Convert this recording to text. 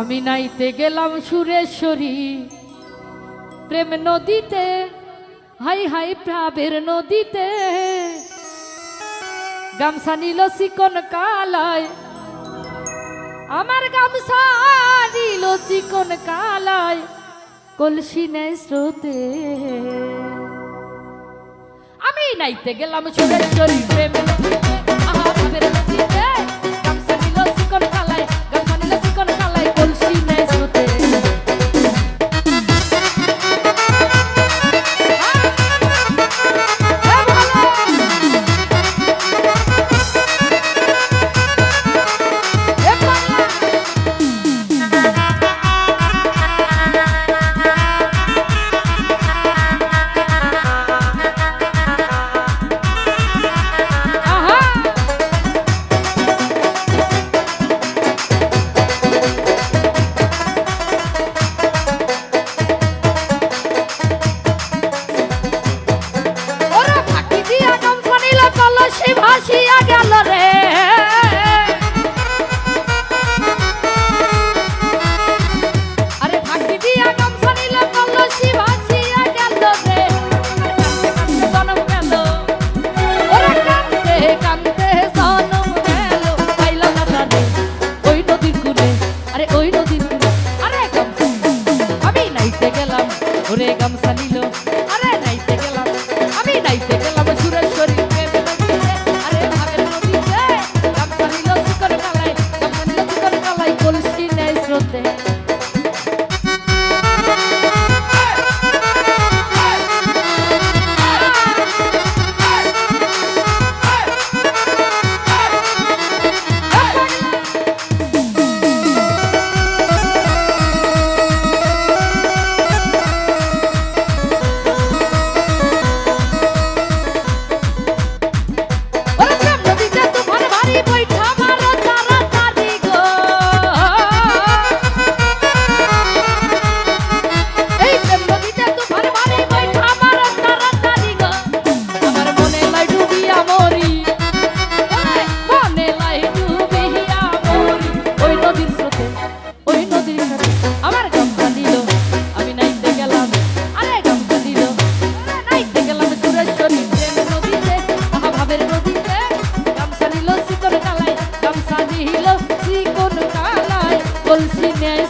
আমি নাইতে গেলাম সুরেশ্বরী প্রেম নদীতে, হাই হাই প্রাবের নদীতে। গামছা নিল চিকন কালায়, আমার গামছা নিল চিকন কালায়, কলসি নেই স্রোতে। আমি নাইতে গেলাম সুরেশ্বরী প্রেম নদীতে, আহা প্রাবের নদীতে। গামছা নিল চিকন কালায়, গামছা নিল চিকন কালায়, কলসি নেই স্রোতে। ভাসিয়া গেল রে, আরে ফাঁকি দিয়া গামছা নিল কলসি ভাসিয়া গেল রে। কান্দতে কান্দতে জনম গেল, ওরে কান্দতে কান্দতে জনম গেল। পাইলাম না তারে ওই নদীর কূলে, আরে ওই নদীর কূলে। আরে গামছা আমি নাইতে গেলাম, ওরে গামছা নিল, আরে নাইতে গেলাম, আমি নাইতে গেলাম সুরেশ্বরী কলসি নেই স্রোতে। কলসি নেই